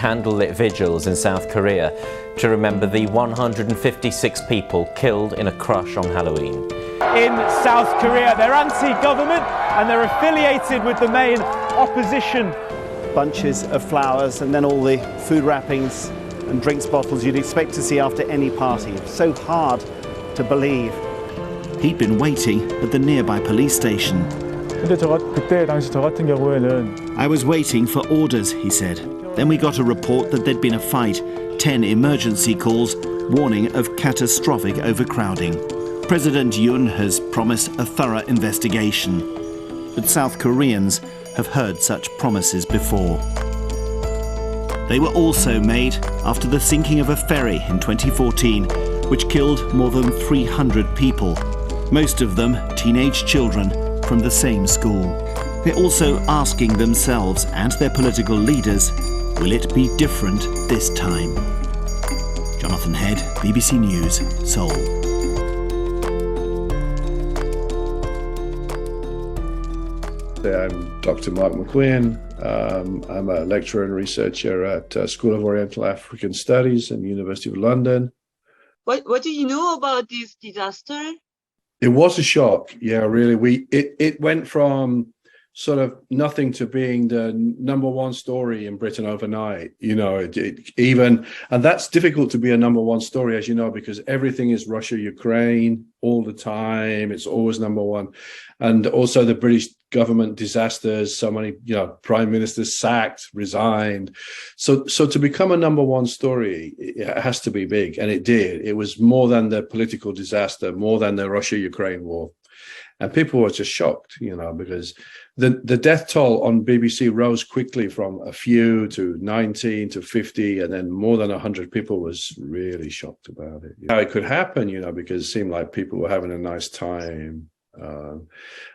candlelit vigils in South Korea to remember the 156 people killed in a crush on Halloween. In South Korea, they're anti-government and they're affiliated with the main opposition. Bunches of flowers and then all the food wrappings and drinks bottles you'd expect to see after any party. So hard to believe. He'd been waiting at the nearby police station. 근데 그때 당시 저 같은 경우에는 I was waiting for orders, he said. Then we got a report that there'd been a fight, 10 emergency calls, warning of catastrophic overcrowding. President Yoon has promised a thorough investigation. But South Koreans have heard such promises before. They were also made after the sinking of a ferry in 2014, which killed more than 300 people, most of them teenage children from the same school. They're also asking themselves and their political leaders, will it be different this time? Jonathan Head, BBC News, Seoul. I'm Dr. Mark McQueen. I'm a lecturer and researcher at School of Oriental African Studies and University of London. What do you know about this disaster? It was a shock, yeah, really. It went from sort of nothing to being the number one story in Britain overnight. You know, and that's difficult to be a number one story, as you know, because everything is Russia, Ukraine all the time. It's always number one. And also the British government disasters, so many, prime ministers sacked, resigned. So to become a number one story, it has to be big. And it did. It was more than the political disaster, more than the Russia-Ukraine war. And people were just shocked, because the death toll on BBC rose quickly from a few to 19 to 50, and then more than 100 people was really shocked about it. How it could happen, because it seemed like people were having a nice time.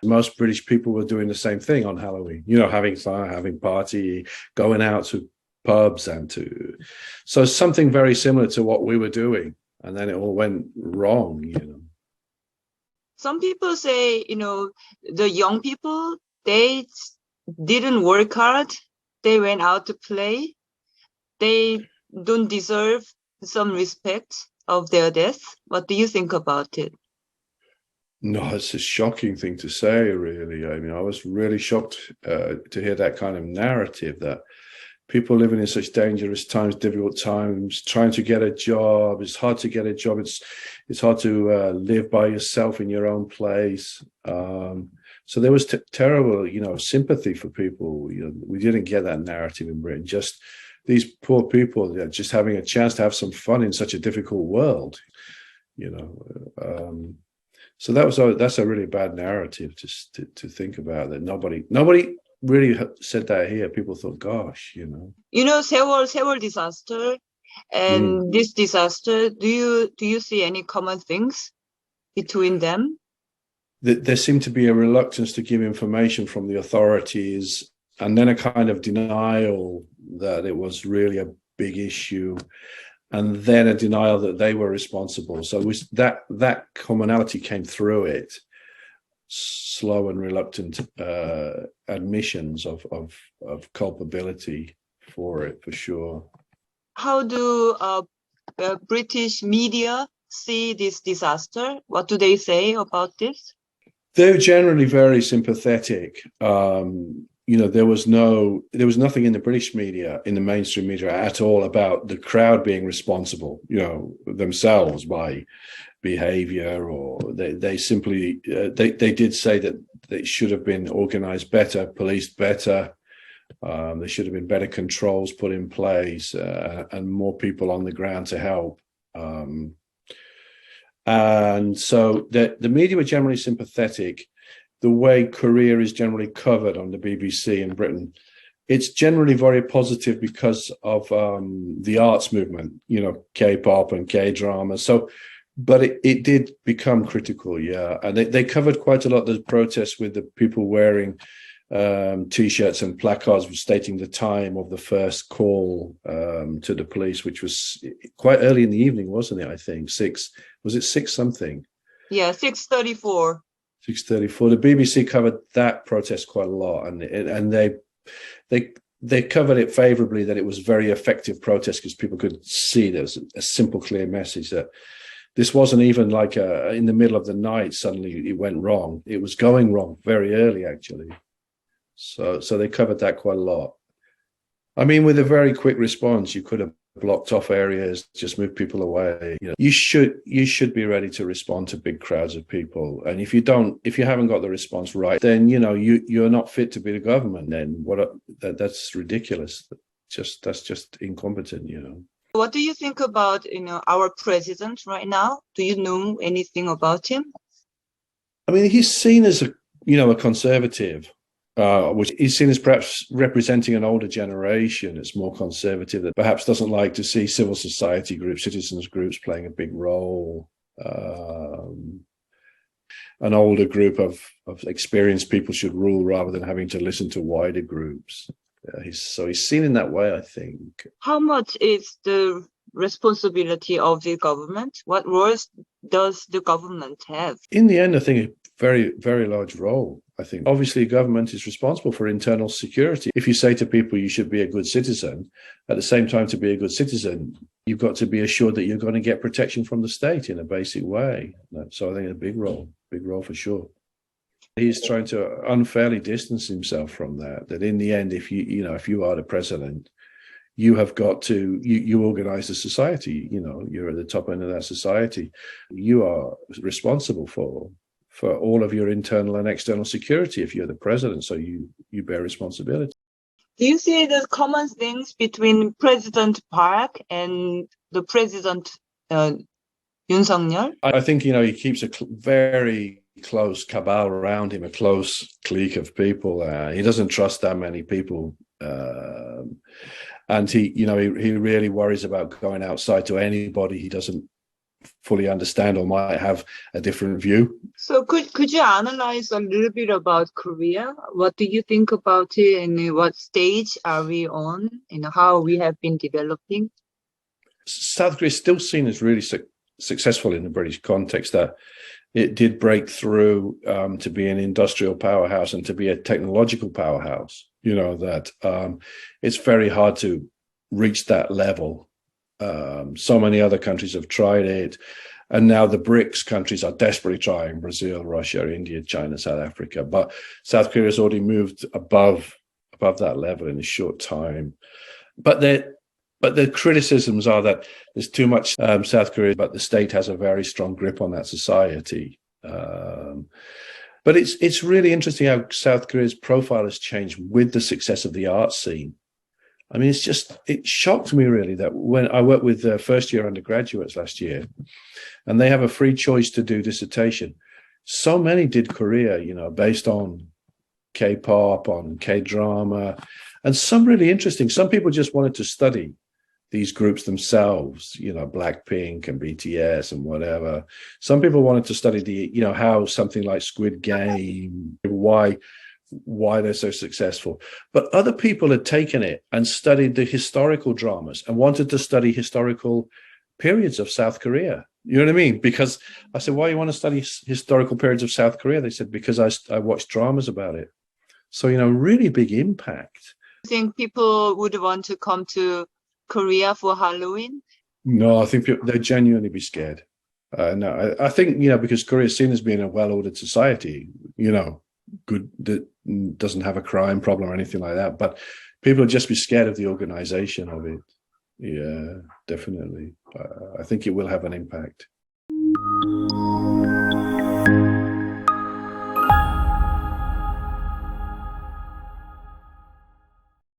Most British people were doing the same thing on Halloween, having fun, having party, going out to pubs so something very similar to what we were doing. And then it all went wrong, Some people say, the young people, they didn't work hard. They went out to play. They don't deserve some respect of their death. What do you think about it? No, it's a shocking thing to say, really. I mean, I was really shocked to hear that kind of narrative, that people living in such dangerous times, difficult times, trying to get a job. It's hard to get a job. It's hard to live by yourself in your own place. So there was terrible, sympathy for people. We didn't get that narrative in Britain. Just these poor people, just having a chance to have some fun in such a difficult world, So that's a really bad narrative to think about. That nobody really said that here. People thought, gosh, Seoul disaster and this disaster. Do you see any common things between them? There seemed to be a reluctance to give information from the authorities, and then a kind of denial that it was really a big issue, and then a denial that they were responsible. So that commonality came through it. Slow and reluctant admissions of culpability for it, for sure. How do British media see this disaster? What do they say about this? They're generally very sympathetic. There was nothing in the British media, in the mainstream media at all, about the crowd being responsible, themselves by behavior, or they simply they did say that they should have been organized better, policed better. There should have been better controls put in place, and more people on the ground to help. And so the media were generally sympathetic. The way Korea is generally covered on the BBC in Britain, it's generally very positive because of the arts movement, K-pop and K-drama. So, but it did become critical, yeah. And they covered quite a lot of the protests with the people wearing T-shirts and placards stating the time of the first call to the police, which was quite early in the evening, wasn't it? I think 6. Was it 6 something? Yeah, 6:34. 6:34. The BBC covered that protest quite a lot, and they covered it favorably, that it was very effective protest because people could see there was a simple, clear message that this wasn't even like in the middle of the night, suddenly it went wrong. It was going wrong very early, actually. So they covered that quite a lot. I mean, with a very quick response, you could have blocked off areas, just moved people away. You know, you should be ready to respond to big crowds of people. And if you haven't got the response right, then you're not fit to be the government. Then that's ridiculous. That's just incompetent. What do you think about our president right now? Do you know anything about him? I mean, he's seen as a conservative. Which is seen as perhaps representing an older generation that's more conservative, that perhaps doesn't like to see civil society groups, citizens groups playing a big role. An older group of experienced people should rule rather than having to listen to wider groups. He's seen in that way, I think. How much is the responsibility of the government? What roles does the government have? In the end, I think a very, very large role. I think obviously government is responsible for internal security. If you say to people you should be a good citizen, at the same time, to be a good citizen, you've got to be assured that you're going to get protection from the state in a basic way. So I think a big role for sure. He's trying to unfairly distance himself from that. That in the end, if you are the president, you have got to you organize the society. You're at the top end of that society. You are responsible for all of your internal and external security if you're the president, so you bear responsibility. Do you see the common things between President Park and the President 윤석열? I think, he keeps a very close cabal around him, a close clique of people. He doesn't trust that many people. And he really worries about going outside to anybody he doesn't fully understand or might have a different view. So could you analyze a little bit about Korea? What do you think about it, and what stage are we on, and how we have been developing? South Korea is still seen as really successful in the British context, that it did break through to be an industrial powerhouse and to be a technological powerhouse. That it's very hard to reach that level. So many other countries have tried it, and now the BRICS countries are desperately trying: Brazil, Russia, India, China, South Africa. But South Korea has already moved above that level in a short time. But the criticisms are that there's too much South Korea, but the state has a very strong grip on that society. But it's really interesting how South Korea's profile has changed with the success of the art scene. I mean, it shocked me really that when I worked with first-year undergraduates last year, and they have a free choice to do dissertation. So many did Korea, based on K-pop, on K-drama, and some really interesting. Some people just wanted to study these groups themselves, Blackpink and BTS and whatever. Some people wanted to study how something like Squid Game, why they're so successful. But other people had taken it and studied the historical dramas and wanted to study historical periods of South Korea. You know what I mean? Because I said, why do you want to study historical periods of South Korea? They said, because I watched dramas about it. So, really big impact. I think people would want to come to Korea for Halloween? No, I think they'd genuinely be scared. No, I think, because Korea is seen as being a well-ordered society, good, that doesn't have a crime problem or anything like that, but people would just be scared of the organization of it. Yeah, definitely. I think it will have an impact.